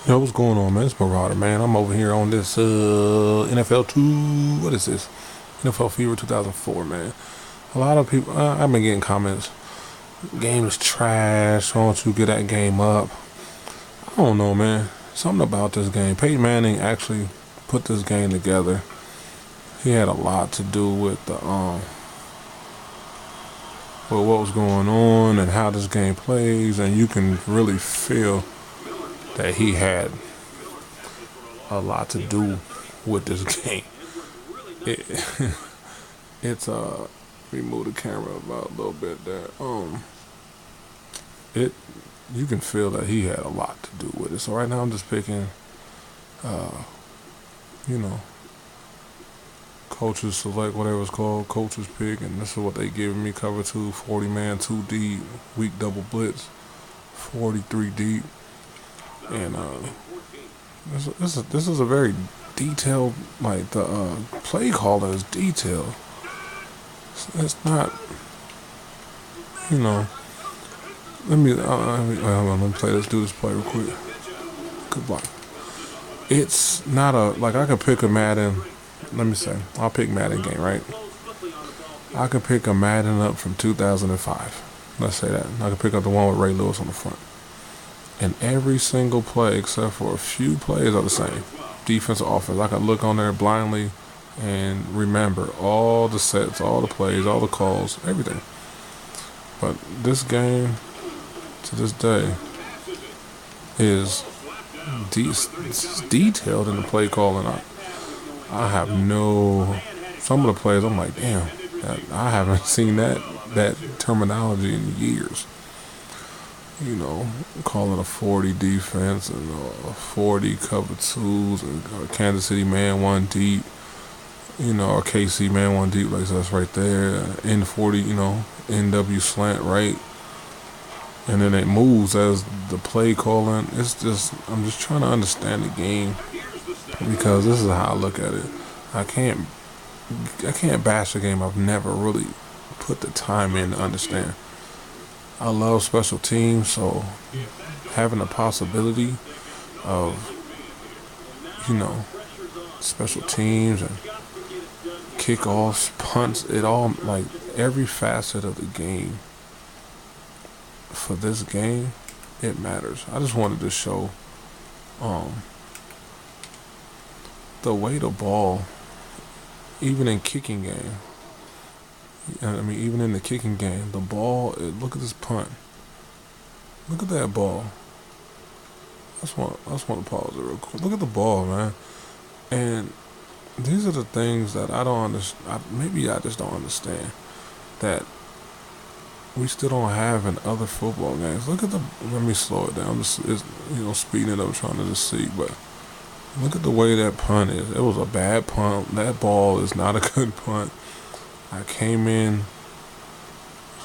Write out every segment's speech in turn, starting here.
Yo, what's going on, man? It's Marauder, man. I'm over here on this NFL 2. What is this? NFL Fever 2004, man. A lot of people, I've been getting comments. Game is trash. Why don't you get that game up? I don't know, man. Something about this game. Peyton Manning actually put this game together. He had a lot to do with with what was going on and how this game plays, and you can really feel that he had a lot to do with this game. It, it's remove the camera about a little bit there. It you can feel that he had a lot to do with it. So right now I'm just picking, uh, you know, coaches select whatever it's called, coaches pick, and this is what they giving me: cover two, 40 man, two deep, weak double blitz, 43 deep, and this is a very detailed, like the play calling is detailed. It's not, you know. Let me play. Let's do this play real quick. Good block. It's not a like I could pick a Madden. Let me say I'll pick Madden game, right? I could pick a Madden up from 2005. Let's say that I could pick up the one with Ray Lewis on the front, and every single play except for a few plays are the same. Defense, offense. I could look on there blindly and remember all the sets, all the plays, all the calls, everything. But this game, to this day, is detailed in the play calling. I have no. Some of the plays, I'm like, damn, I haven't seen that terminology in years. You know, calling a 40 defense and a 40 cover twos and Kansas City man one deep. You know, or KC man one deep, like that's right there. N40, NW slant right, and then it moves as the play calling. It's just I'm just trying to understand the game because this is how I look at it. I can't bash a game I've never really put the time in to understand. I love special teams, so having the possibility of special teams and kickoffs, punts, it all like every facet of the game for this game, it matters. I just wanted to show um, the way the ball, even in kicking game. I mean, even in the kicking game, the ball. Look at this punt. Look at that ball. I just want to pause it real quick. Look at the ball, man. And these are the things that I don't understand. Maybe I just don't understand that we still don't have in other football games. Look at the. Let me slow it down. It's, speeding it up, trying to just see. But look at the way that punt is. It was a bad punt. That ball is not a good punt. I came in.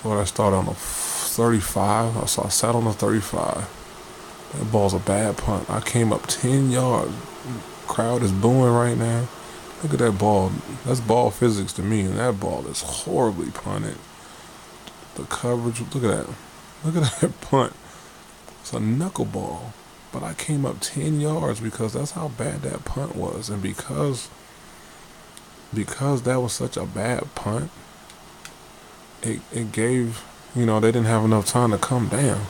So I started on the 35. I sat on the 35. That ball's a bad punt. I came up 10 yards. Crowd is booing right now. Look at that ball. That's ball physics to me, and that ball is horribly punted. The coverage, look at that. Look at that punt. It's a knuckleball. But I came up 10 yards because that's how bad that punt was. And because that was such a bad punt, it gave, they didn't have enough time to come down.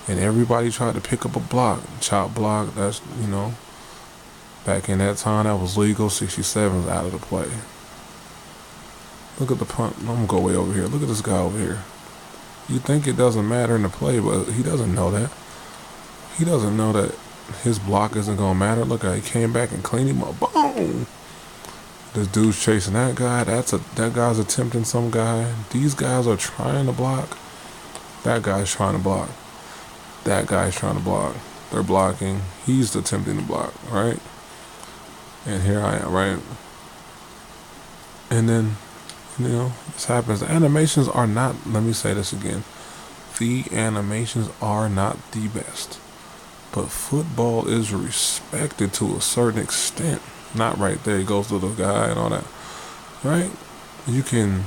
And everybody tried to pick up a block, chop block. That's, back in that time, that was legal. 67's out of the play. Look at the punt. I'm going to go way over here. Look at this guy over here. You think it doesn't matter in the play, but he doesn't know that. He doesn't know that his block isn't going to matter. Look how he came back and cleaned him up. Boom! This dude's chasing that guy. That guy's attempting some guy. These guys are trying to block. That guy's trying to block. That guy's trying to block. They're blocking. He's attempting to block, right? And here I am, right? And then, this happens. The animations are not, let me say this again. The animations are not the best. But football is respected to a certain extent. Not right there. He goes to the guy and all that. Right? You can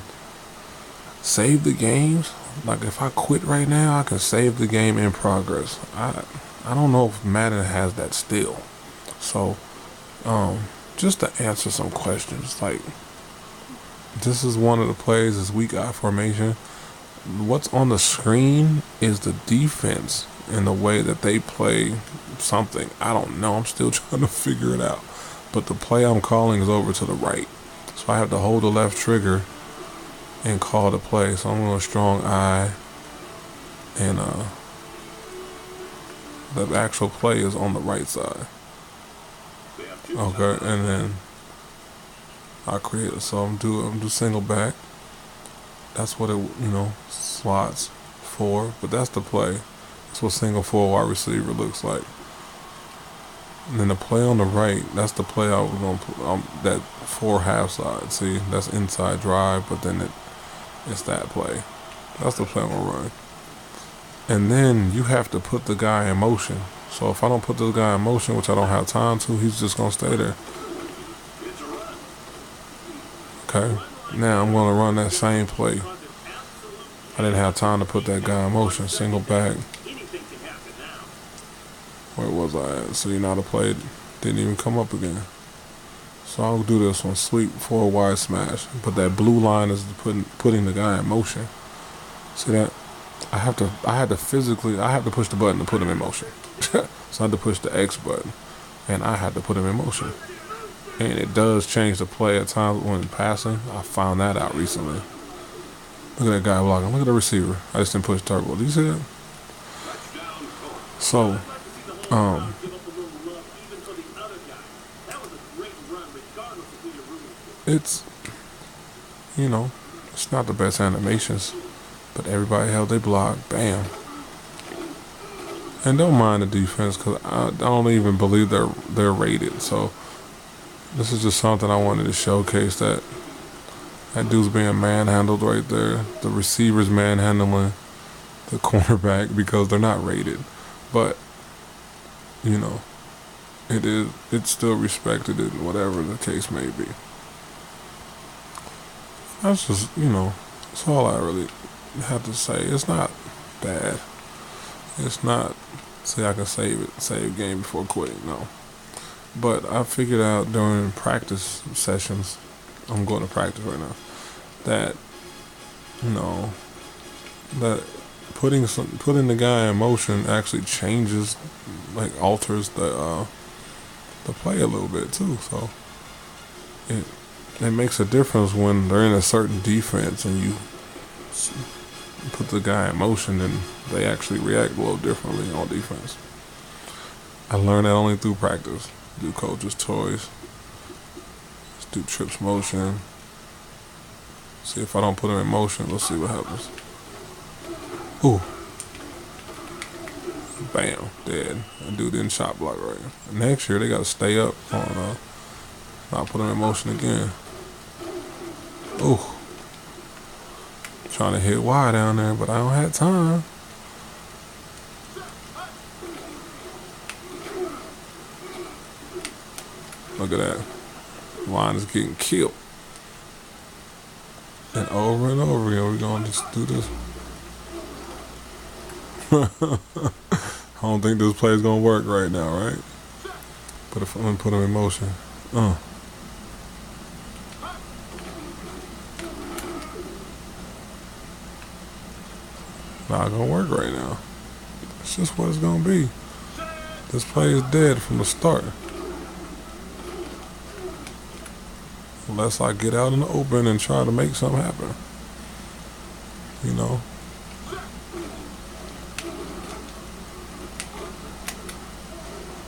save the games. Like if I quit right now, I can save the game in progress. I don't know if Madden has that still. So, just to answer some questions, like this is one of the plays is weak eye formation. What's on the screen is the defense and the way that they play something. I don't know. I'm still trying to figure it out. But the play I'm calling is over to the right. So I have to hold the left trigger and call the play. So I'm going to strong eye, and the actual play is on the right side. Okay, and then I create it. So I'm do single back. That's what it slots for. But that's the play. That's what single four wide receiver looks like. And then the play on the right, that's the play I was gonna put that four half side. See, that's inside drive, but then it's that play. That's the play I'm gonna run. And then you have to put the guy in motion. So if I don't put this guy in motion, which I don't have time to, he's just gonna stay there. Okay. Now I'm gonna run that same play. I didn't have time to put that guy in motion. Single back. Where was I at? So the play didn't even come up again. So I'll do this one. Sweep, four wide smash. But that blue line is putting the guy in motion. See that? I had to push the button to put him in motion. So I had to push the X button, and I had to put him in motion. And it does change the play at times when passing. I found that out recently. Look at that guy blocking. Look at the receiver. I just didn't push turbo. Do you see that? So, it's, it's not the best animations, but everybody held their block. Bam. And don't mind the defense, because I don't even believe they're rated. So this is just something I wanted to showcase, that dude's being manhandled right there. The receiver's manhandling the cornerback because they're not rated. But it's still respected in whatever the case may be. That's just that's all I really have to say. It's not bad. It's not say I can save game before quitting. No. But I figured out during practice sessions, I'm going to practice right now, that that putting the guy in motion actually changes, like alters the play a little bit too. So it makes a difference when they're in a certain defense and you put the guy in motion, and they actually react a little differently on defense. I learned that only through practice. Do coaches' toys. Let's do trips motion. See if I don't put him in motion. Let's see what happens. Ooh. Bam. Dead. That dude didn't shot block right. Next year they gotta stay up on not put him in motion again. Ooh. Trying to hit wide down there, but I don't have time. Look at that. Line is getting killed. And over again, we're going to just do this. I don't think this play is going to work right now, right? But if I'm going to put him in motion. Not going to work right now. It's just what it's going to be. This play is dead from the start. Unless I get out in the open and try to make something happen.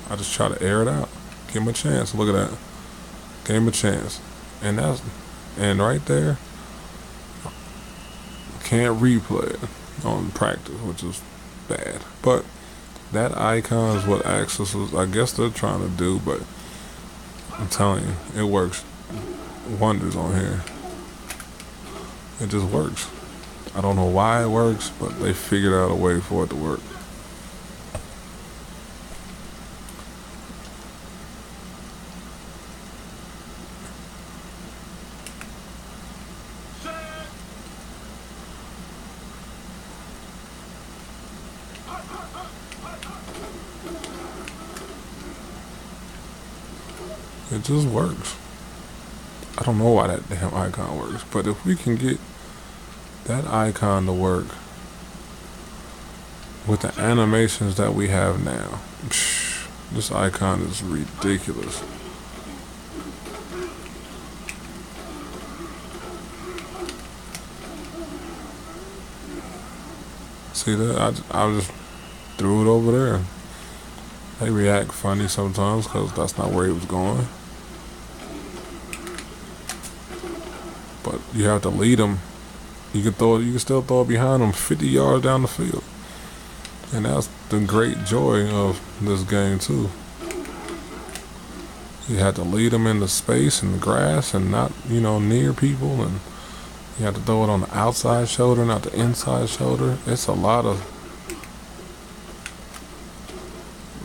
I just try to air it out. Give him a chance. Look at that. Gave him a chance. And right there, can't replay it on practice, which is bad. But that icon is what Axis was, I guess they're trying to do, but I'm telling you, it works wonders on here. It just works. I don't know why it works, but they figured out a way for it to work. It just works. I don't know why that damn icon works, but if we can get that icon to work with the animations that we have now, this icon is ridiculous. See that? I just threw it over there. They react funny sometimes because that's not where he was going. But you have to lead them. You can throw it. You can still throw it behind them 50 yards down the field. And that's the great joy of this game too. You have to lead them into space and the grass and not, near people. And you have to throw it on the outside shoulder, not the inside shoulder. It's a lot of.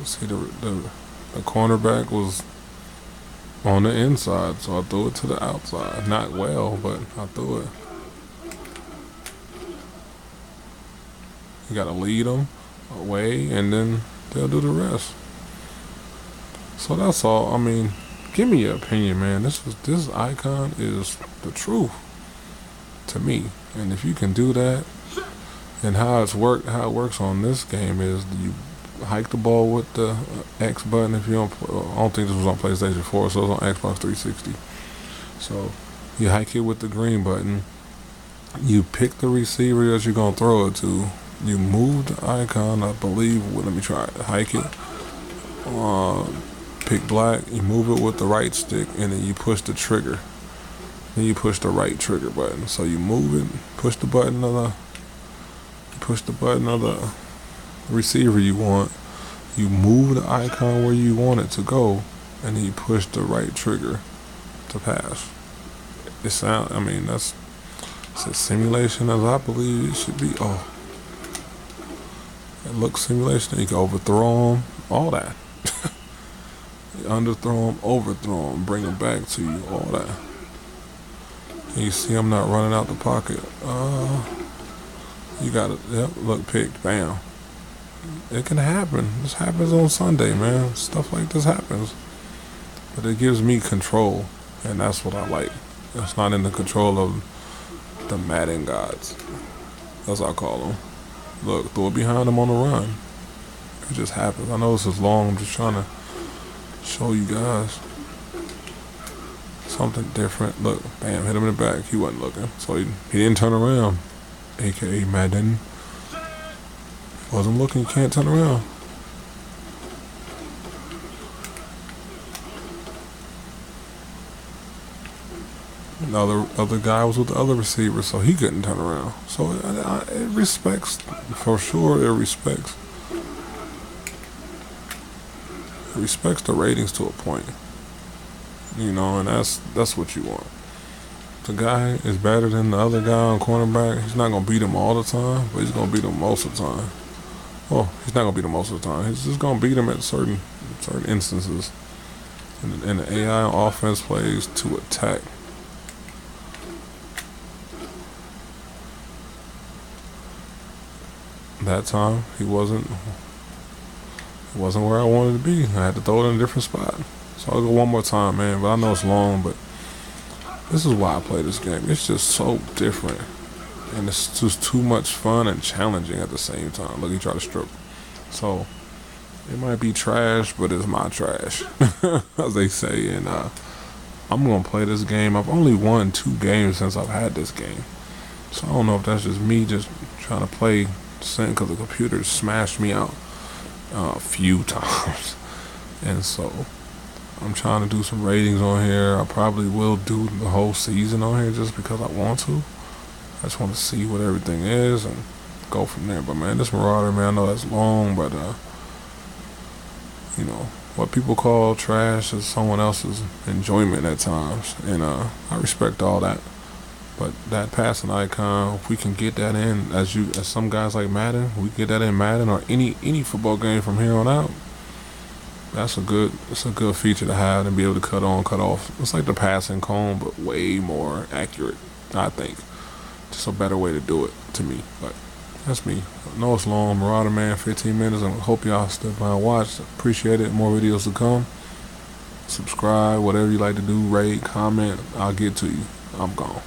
See, the cornerback was on the inside, so I threw it to the outside. Not well, but I threw it. You gotta lead them away, and then they'll do the rest. So that's all. I mean, give me your opinion, man. This icon is the truth to me. And if you can do that, and how it works on this game is you hike the ball with the X button. If you don't, I don't think this was on PlayStation 4, so it's on Xbox 360. So you hike it with the green button. You pick the receiver that you're gonna throw it to. You move the icon, I believe. Well, let me try it. Hike it. Pick black. You move it with the right stick, and then you push the trigger. Then you push the right trigger button. So you move it, push the button of the receiver you want. You move the icon where you want it to go, and then you push the right trigger to pass. It's a simulation as I believe it should be. Oh, it looks simulation. You can overthrow them, all that. You underthrow them, overthrow them, bring them back to you, all that. And you see I'm not running out the pocket. You got it. Yep, look, picked. Bam. It can happen. This happens on Sunday, man. Stuff like this happens. But it gives me control, and that's what I like. It's not in the control of the Madden gods. That's what I call them. Look, throw it behind them on the run. It just happens. I know this is long. I'm just trying to show you guys something different. Look, bam, hit him in the back. He wasn't looking, so he didn't turn around. AKA Madden. Wasn't looking, you can't turn around. The other guy was with the other receiver, so he couldn't turn around. So it respects, for sure. It respects the ratings to a point, and that's what you want. The guy is better than the other guy on cornerback. He's not gonna beat him all the time, but he's gonna beat him most of the time. Well, he's not gonna beat him most of the time. He's just gonna beat him at certain instances. And the AI offense plays to attack. That time he wasn't where I wanted to be. I had to throw it in a different spot. So I'll go one more time, man. But I know it's long, but this is why I play this game. It's just so different. And it's just too much fun and challenging at the same time. Look, he tried to strip. So it might be trash, but it's my trash, as they say. And I'm gonna play this game. I've only won 2 games since I've had this game. So I don't know if that's just me just trying to play because the computer smashed me out a few times. And so I'm trying to do some ratings on here. I probably will do the whole season on here just because I want to. I just want to see what everything is and go from there. But man, this Marauder, man, I know that's long, but what people call trash is someone else's enjoyment at times, and I respect all that. But that passing icon, if we can get that in, as some guys like Madden, we get that in Madden or any football game from here on out. It's a good feature to have and be able to cut on, cut off. It's like the passing cone, but way more accurate, I think. Just a better way to do it to me. But that's me. I know it's long. Marauder, man, 15 minutes. I hope y'all stick by and watch. Appreciate it. More videos to come. subscribe, whatever you like to do, rate, comment. I'll get to you. I'm gone.